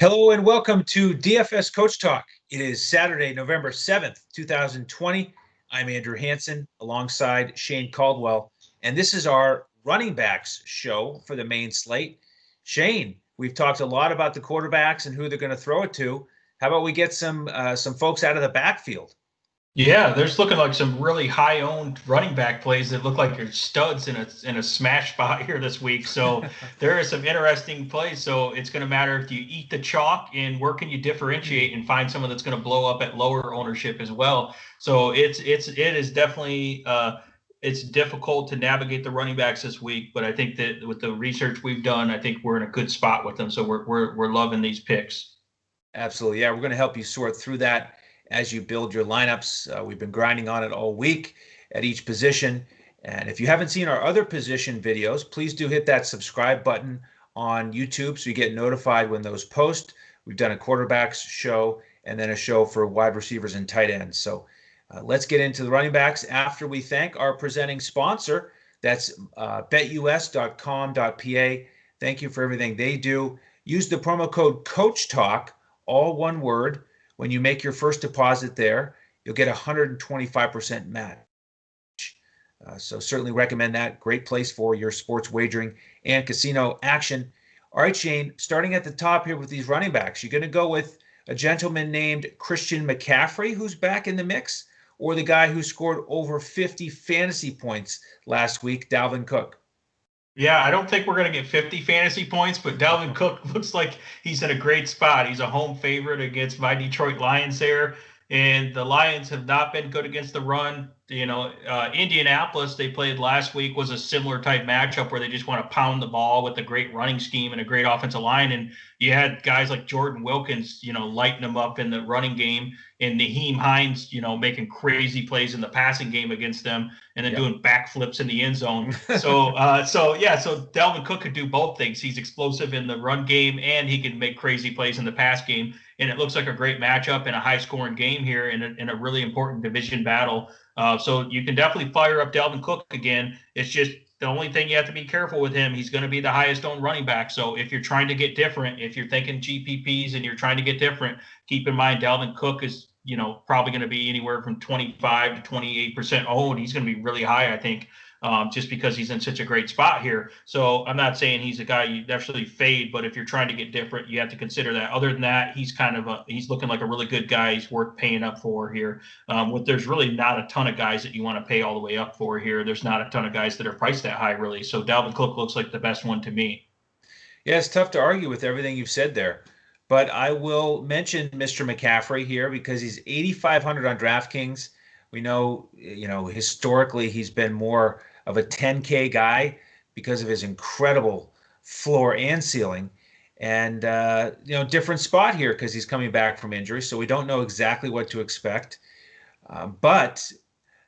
Hello and welcome to DFS Coach Talk. It is Saturday, November 7th, 2020. I'm Andrew Hansen alongside Shane Caldwell, and this is our running backs show for the main slate. Shane, we've talked a lot about the quarterbacks and who they're going to throw it to. How about we get some folks out of the backfield? Yeah, there's looking like some really high-owned running back plays that look like they're studs in a smash spot here this week. So there are some interesting plays. So it's going to matter if you eat the chalk and where can you differentiate and find someone that's going to blow up at lower ownership as well. So it is definitely it's difficult to navigate the running backs this week, but I think that with the research we've done, I think we're in a good spot with them. So we're loving these picks. Absolutely. Yeah, we're going to help you sort through that as you build your lineups. We've been grinding on it all week at each position. And if you haven't seen our other position videos, please do hit that subscribe button on YouTube so you get notified when those post. We've done a quarterbacks show and then a show for wide receivers and tight ends. So let's get into the running backs after we thank our presenting sponsor. That's betus.com.pa. Thank you for everything they do. Use the promo code COACHTALK, all one word. When you make your first deposit there, you'll get 125% match. So certainly recommend that. Great place for your sports wagering and casino action. All right, Shane, starting at the top here with these running backs, you're going to go with a gentleman named Christian McCaffrey, who's back in the mix, or the guy who scored over 50 fantasy points last week, Dalvin Cook? Yeah, I don't think we're going to get 50 fantasy points, but Dalvin Cook looks like he's in a great spot. He's a home favorite against my Detroit Lions there, and the Lions have not been good against the run. Indianapolis, they played last week, was a similar type matchup where they just want to pound the ball with a great running scheme and a great offensive line. And you had guys like Jordan Wilkins, lighting them up in the running game, and Naheem Hines, making crazy plays in the passing game against them, and then doing backflips in the end zone. So Dalvin Cook could do both things. He's explosive in the run game, and he can make crazy plays in the pass game. And it looks like a great matchup and a high-scoring game here in a really important division battle. So you can definitely fire up Dalvin Cook again. It's just the only thing you have to be careful with him. He's going to be the highest owned running back. So if you're trying to get different, if you're thinking GPPs and you're trying to get different, keep in mind Dalvin Cook is probably going to be anywhere from 25 to 28% owned. He's going to be really high, I think. Just because he's in such a great spot here. So I'm not saying he's a guy you necessarily fade, but if you're trying to get different, you have to consider that. Other than that, he's he's looking like a really good guy. He's worth paying up for here. There's really not a ton of guys that you want to pay all the way up for here. There's not a ton of guys that are priced that high, really. So Dalvin Cook looks like the best one to me. Yeah, it's tough to argue with everything you've said there. But I will mention Mr. McCaffrey here because he's 8,500 on DraftKings. We know, historically he's been more of a 10K guy because of his incredible floor and ceiling. And, different spot here because he's coming back from injury. So we don't know exactly what to expect. But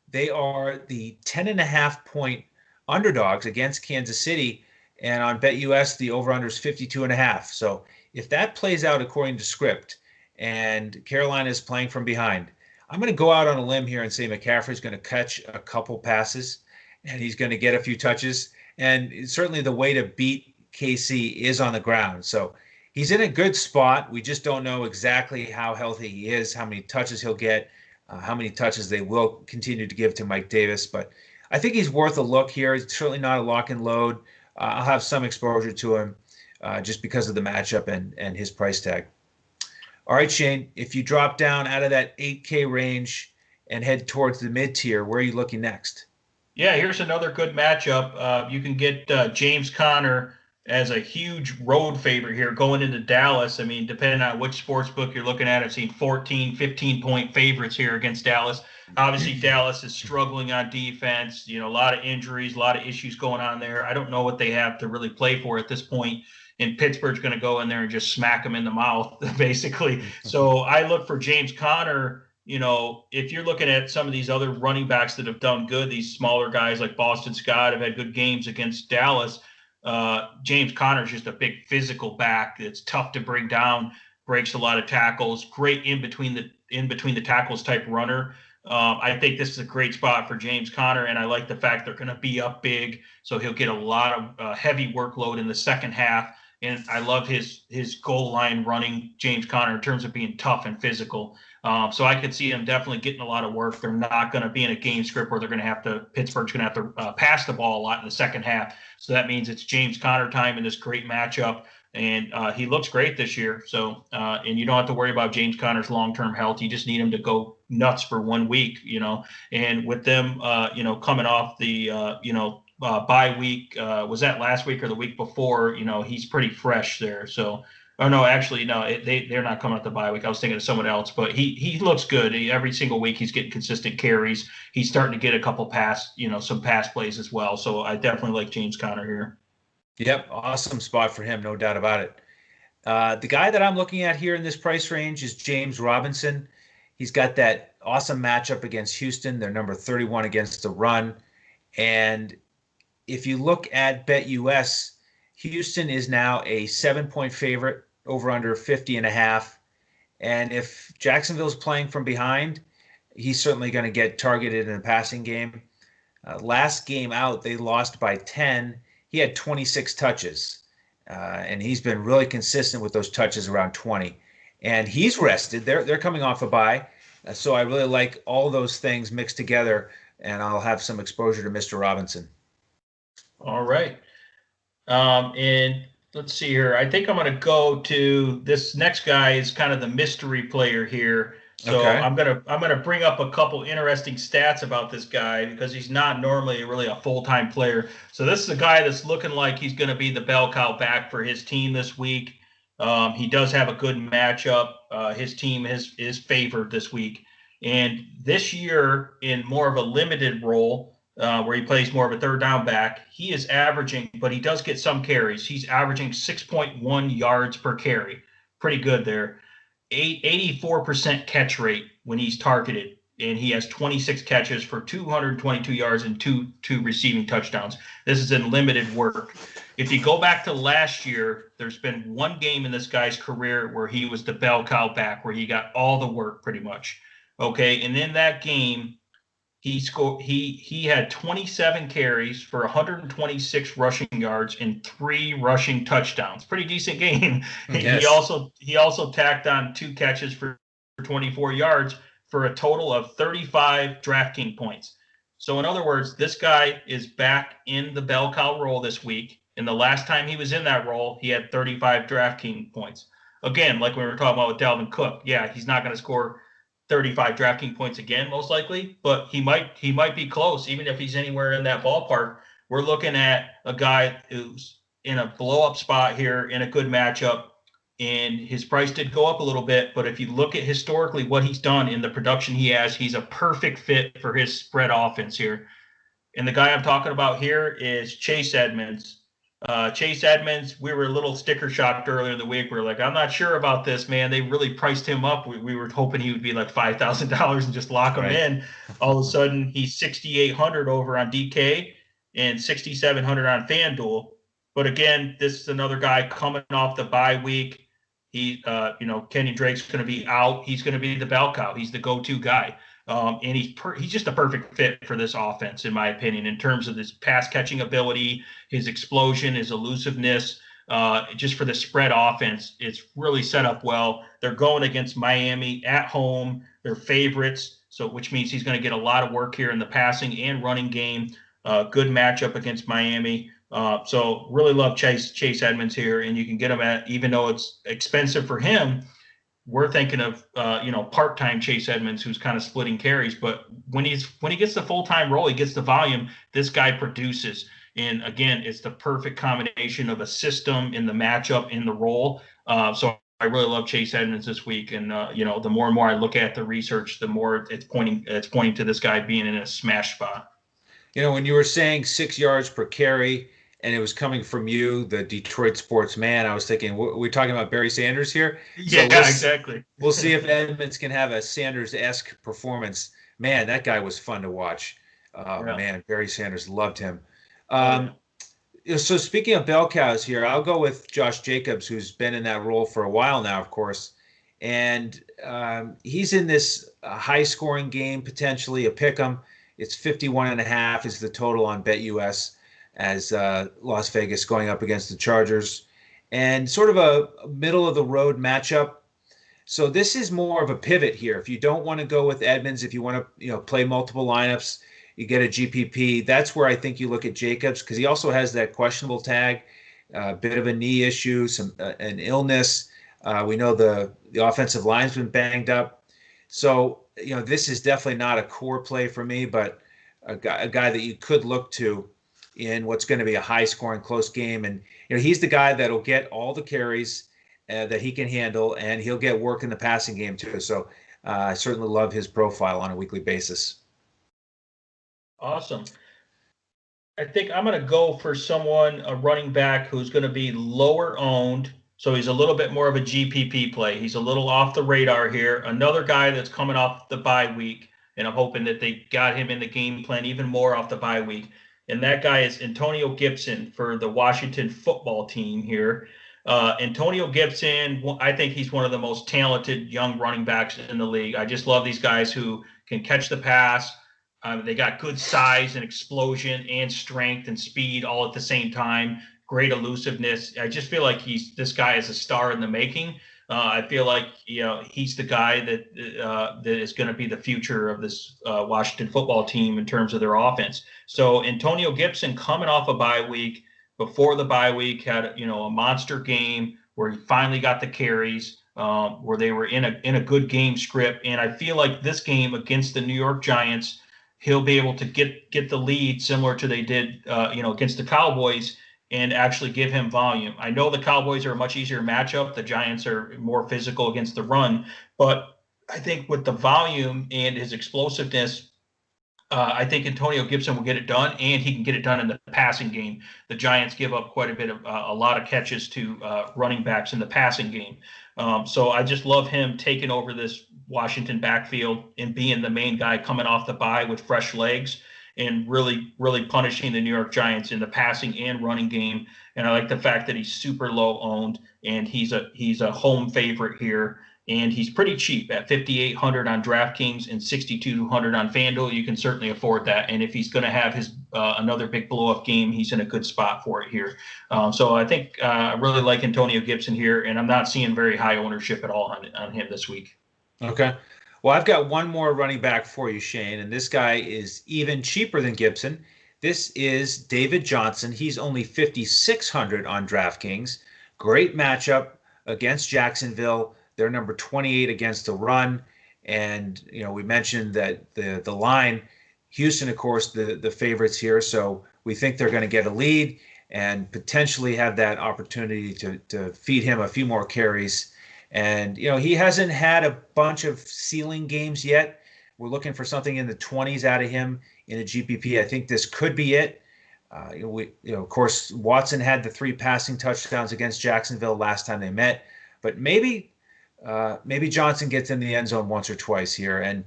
they are the 10.5-point underdogs against Kansas City. And on BetUS, the over-under is 52.5. So if that plays out according to script and Carolina is playing from behind, I'm going to go out on a limb here and say McCaffrey's going to catch a couple passes and he's going to get a few touches. And certainly the way to beat KC is on the ground. So he's in a good spot. We just don't know exactly how healthy he is, how many touches he'll get, how many touches they will continue to give to Mike Davis. But I think he's worth a look here. He's certainly not a lock and load. I'll have some exposure to him just because of the matchup and his price tag. All right, Shane, if you drop down out of that 8K range and head towards the mid-tier, where are you looking next? Yeah, here's another good matchup. You can get James Conner as a huge road favorite here going into Dallas. I mean, depending on which sports book you're looking at, I've seen 14, 15-point favorites here against Dallas. Obviously, Dallas is struggling on defense. A lot of injuries, a lot of issues going on there. I don't know what they have to really play for at this point. And Pittsburgh's going to go in there and just smack them in the mouth, basically. So I look for James Conner. If you're looking at some of these other running backs that have done good, these smaller guys like Boston Scott have had good games against Dallas. James Conner is just a big physical back that's tough to bring down, breaks a lot of tackles, great in between the tackles type runner. I think this is a great spot for James Conner, and I like the fact they're going to be up big, so he'll get a lot of heavy workload in the second half. And I love his goal line running, James Conner, in terms of being tough and physical. So I could see him definitely getting a lot of work. They're not going to be in a game script where they're going to have to, Pittsburgh's going to have to pass the ball a lot in the second half. So that means it's James Conner time in this great matchup. And he looks great this year. So, and you don't have to worry about James Conner's long-term health. You just need him to go nuts for 1 week, and with them, coming off the, bye week, was that last week or the week before, he's pretty fresh there. So, oh no, actually, no, they're not coming up the bye week. I was thinking of someone else, but he looks good. Every single week he's getting consistent carries. He's starting to get a couple some pass plays as well. So I definitely like James Conner here. Yep, awesome spot for him, no doubt about it. The guy that I'm looking at here in this price range is James Robinson. He's got that awesome matchup against Houston. They're number 31 against the run. And if you look at BetUS, Houston is now a 7-point favorite, over under 50.5. And if Jacksonville's playing from behind, he's certainly going to get targeted in the passing game. Last game out, they lost by 10. He had 26 touches, and he's been really consistent with those touches around 20. And he's rested. They're coming off a bye, so I really like all those things mixed together, and I'll have some exposure to Mr. Robinson. All right. And let's see here. I think I'm going to go to this next guy is kind of the mystery player here. So okay. I'm gonna bring up a couple interesting stats about this guy because he's not normally really a full-time player. So this is a guy that's looking like he's going to be the bell cow back for his team this week. He does have a good matchup. His team is favored this week, and this year in more of a limited role where he plays more of a third down back, he is averaging, but he does get some carries. He's averaging 6.1 yards per carry. Pretty good there. 84% catch rate when he's targeted, and he has 26 catches for 222 yards and two receiving touchdowns. This is in limited work. If you go back to last year, there's been one game in this guy's career where he was the bell cow back, where he got all the work pretty much. Okay, and in that game, he had 27 carries for 126 rushing yards and 3 rushing touchdowns. Pretty decent game. Yes. He also tacked on 2 catches for 24 yards for a total of 35 DraftKings points. So in other words, this guy is back in the bell cow role this week. And the last time he was in that role, he had 35 DraftKings points. Again, like we were talking about with Dalvin Cook, yeah, he's not going to score 35 DraftKings points again, most likely, but he might be close, even if he's anywhere in that ballpark. We're looking at a guy who's in a blow-up spot here in a good matchup, and his price did go up a little bit, but if you look at historically what he's done in the production he has, he's a perfect fit for his spread offense here. And the guy I'm talking about here is Chase Edmonds. Chase Edmonds, we were a little sticker shocked earlier in the week. We were like, I'm not sure about this, man. They really priced him up. We were hoping he would be like $5,000 and just lock him in. All of a sudden, he's 6,800 over on DK and 6,700 on FanDuel. But again, this is another guy coming off the bye week. He, Kenny Drake's going to be out. He's going to be the bell cow. He's the go-to guy. And he's just a perfect fit for this offense, in my opinion, in terms of his pass catching ability, his explosion, his elusiveness. Just for the spread offense, it's really set up well. They're going against Miami at home. They're favorites, which means he's going to get a lot of work here in the passing and running game. Good matchup against Miami. So really love Chase Edmonds here, and you can get him at, even though it's expensive for him, we're thinking of part-time Chase Edmonds, who's kind of splitting carries. But when he gets the full-time role, he gets the volume. This guy produces. And again, it's the perfect combination of a system in the matchup in the role. So I really love Chase Edmonds this week. And the more and more I look at the research, the more it's pointing to this guy being in a smash spot. When you were saying 6 yards per carry, and it was coming from you, the Detroit sports man, I was thinking, we're talking about Barry Sanders here? Yeah, exactly. We'll see if Edmonds can have a Sanders-esque performance. Man, that guy was fun to watch. Man, Barry Sanders, loved him. So speaking of bell cows here, I'll go with Josh Jacobs, who's been in that role for a while now, of course. And he's in this high-scoring game, potentially a pick'em. It's 51.5 is the total on BetUS, as Las Vegas going up against the Chargers. and sort of a middle of the road matchup. So this is more of a pivot here. If you don't want to go with Edmonds, if you want to, play multiple lineups, you get a GPP. That's where I think you look at Jacobs because he also has that questionable tag, a bit of a knee issue, some an illness. We know the offensive line's been banged up. So, this is definitely not a core play for me, but a guy that you could look to in what's going to be a high scoring close game. And, he's the guy that'll get all the carries that he can handle, and he'll get work in the passing game too. So I certainly love his profile on a weekly basis. Awesome. I think I'm going to go for a running back who's going to be lower owned. So he's a little bit more of a GPP play. He's a little off the radar here. Another guy that's coming off the bye week, and I'm hoping that they got him in the game plan even more off the bye week. And that guy is Antonio Gibson for the Washington football team here. Antonio Gibson, I think he's one of the most talented young running backs in the league. I just love these guys who can catch the pass. They got good size and explosion and strength and speed all at the same time. Great elusiveness. I just feel like this guy is a star in the making. I feel like he's the guy that is going to be the future of this Washington football team in terms of their offense. So Antonio Gibson coming off a bye week, before the bye week had a monster game where he finally got the carries, where they were in a good game script. And I feel like this game against the New York Giants, he'll be able to get the lead similar to they did against the Cowboys and actually give him volume. I know the Cowboys are a much easier matchup. The Giants are more physical against the run, but I think with the volume and his explosiveness, I think Antonio Gibson will get it done, and he can get it done in the passing game. The Giants give up quite a bit of a lot of catches to running backs in the passing game. So I just love him taking over this Washington backfield and being the main guy coming off the bye with fresh legs and really, really punishing the New York Giants in the passing and running game. And I like the fact that he's super low owned and he's a home favorite here. And he's pretty cheap at $5,800 on DraftKings and $6,200 on FanDuel. You can certainly afford that. And if he's going to have his another big blow-up game, he's in a good spot for it here. So I think I really like Antonio Gibson here, and I'm not seeing very high ownership at all on him this week. Okay. Well, I've got one more running back for you, Shane, and this guy is even cheaper than Gibson. This is David Johnson. He's only $5,600 on DraftKings. Great matchup against Jacksonville. They're number 28 against the run. And, we mentioned that the line, Houston, of course, the favorites here. So we think they're going to get a lead and potentially have that opportunity to feed him a few more carries. And, he hasn't had a bunch of ceiling games yet. We're looking for something in the 20s out of him in a GPP. I think this could be it. Of course, Watson had the 3 passing touchdowns against Jacksonville last time they met. But maybe Johnson gets in the end zone once or twice here. And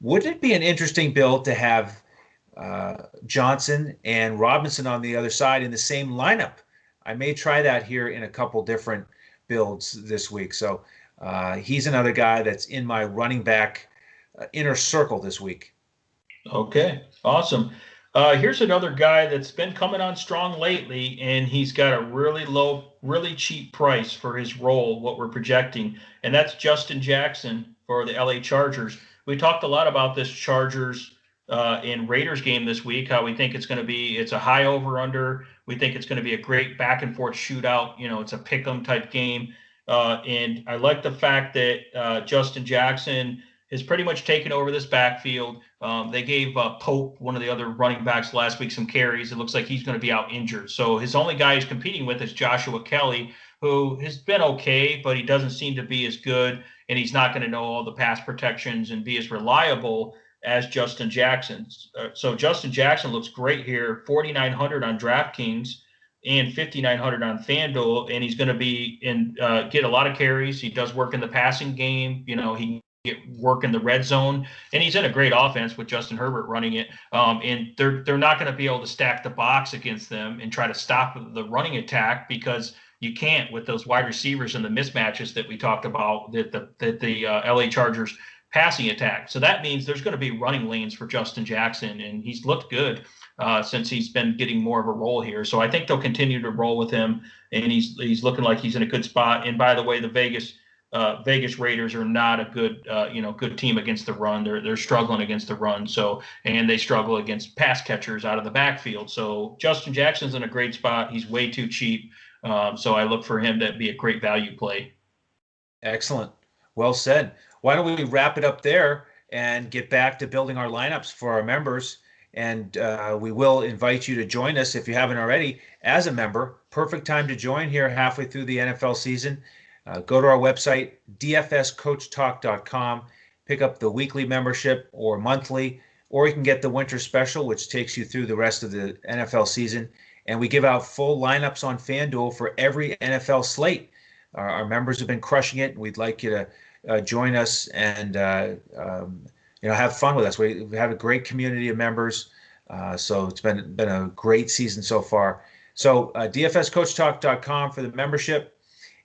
wouldn't it be an interesting build to have Johnson and Robinson on the other side in the same lineup? I may try that here in a couple different builds this week. So he's another guy that's in my running back inner circle this week. Okay, awesome. Here's another guy that's been coming on strong lately, and he's got a really low, really cheap price for his role, what we're projecting, and that's Justin Jackson for the LA Chargers. We talked a lot about this Chargers in Raiders game this week, how we think it's a high over-under. We think it's going to be a great back-and-forth shootout. It's a pick-'em type game. And I like the fact that Justin Jackson has pretty much taken over this backfield. They gave Pope, one of the other running backs last week, some carries. It looks like he's going to be out injured. So his only guy he's competing with is Joshua Kelly, who has been okay, but he doesn't seem to be as good, and he's not going to know all the pass protections and be as reliable as Justin Jackson. So Justin Jackson looks great here, $4,900 on DraftKings and $5,900 on FanDuel, and he's going to be get a lot of carries. He does work in the passing game. He get work in the red zone, and he's in a great offense with Justin Herbert running it. And they're not going to be able to stack the box against them and try to stop the running attack because you can't with those wide receivers and the mismatches that we talked about that the LA Chargers passing attack. So that means there's going to be running lanes for Justin Jackson, and he's looked good since he's been getting more of a role here. So I think they'll continue to roll with him, and he's looking like he's in a good spot. And by the way, the Vegas Raiders are not a good team against the run. They're struggling against the run. And they struggle against pass catchers out of the backfield. So Justin Jackson's in a great spot. He's way too cheap. So I look for him to be a great value play. Excellent. Well said. Why don't we wrap it up there and get back to building our lineups for our members? And we will invite you to join us if you haven't already as a member. Perfect time to join here halfway through the NFL season. Go to our website, dfscoachtalk.com, pick up the weekly membership or monthly, or you can get the winter special, which takes you through the rest of the NFL season. And we give out full lineups on FanDuel for every NFL slate. Our members have been crushing it. We'd like you to join us and have fun with us. We have a great community of members. So it's been a great season so far. So dfscoachtalk.com for the membership.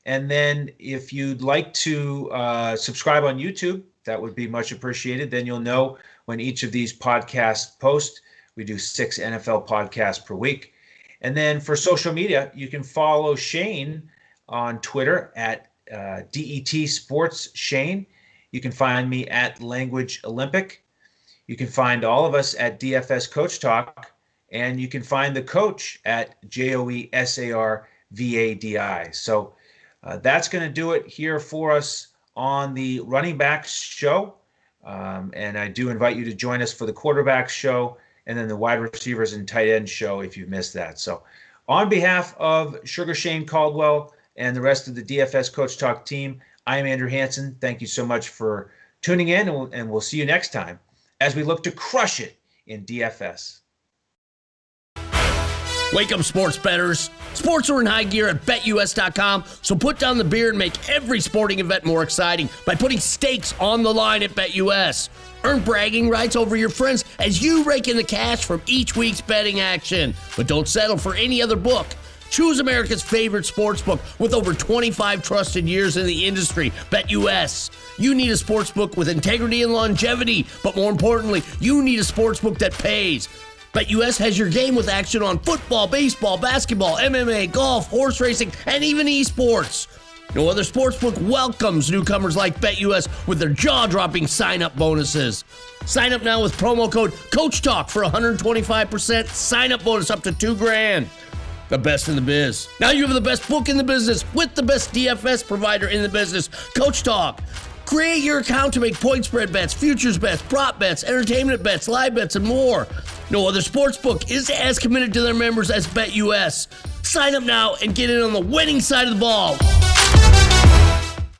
And then if you'd like to subscribe on YouTube, that would be much appreciated. Then you'll know when each of these podcasts post. We do 6 NFL podcasts per week. And then for social media, you can follow Shane on Twitter at DET Sports Shane. You can find me at Language Olympic. You can find all of us at DFS Coach Talk. And you can find the coach at JOESARVADI. So that's going to do it here for us on the running backs show. And I do invite you to join us for the quarterbacks show and then the wide receivers and tight end show if you've missed that. So on behalf of Sugar Shane Caldwell and the rest of the DFS Coach Talk team, I am Andrew Hansen. Thank you so much for tuning in, and we'll see you next time as we look to crush it in DFS. Wake up, sports bettors. Sports are in high gear at BetUS.com, so put down the beer and make every sporting event more exciting by putting stakes on the line at BetUS. Earn bragging rights over your friends as you rake in the cash from each week's betting action. But don't settle for any other book. Choose America's favorite sports book with over 25 trusted years in the industry, BetUS. You need a sports book with integrity and longevity, but more importantly, you need a sports book that pays. BetUS has your game with action on football, baseball, basketball, MMA, golf, horse racing, and even esports. No other sportsbook welcomes newcomers like BetUS with their jaw-dropping sign-up bonuses. Sign up now with promo code CoachTalk for 125% sign-up bonus up to $2,000. The best in the biz. Now you have the best book in the business with the best DFS provider in the business, Coach Talk. Create your account to make point spread bets, futures bets, prop bets, entertainment bets, live bets, and more. No other sportsbook is as committed to their members as BetUS. Sign up now and get in on the winning side of the ball.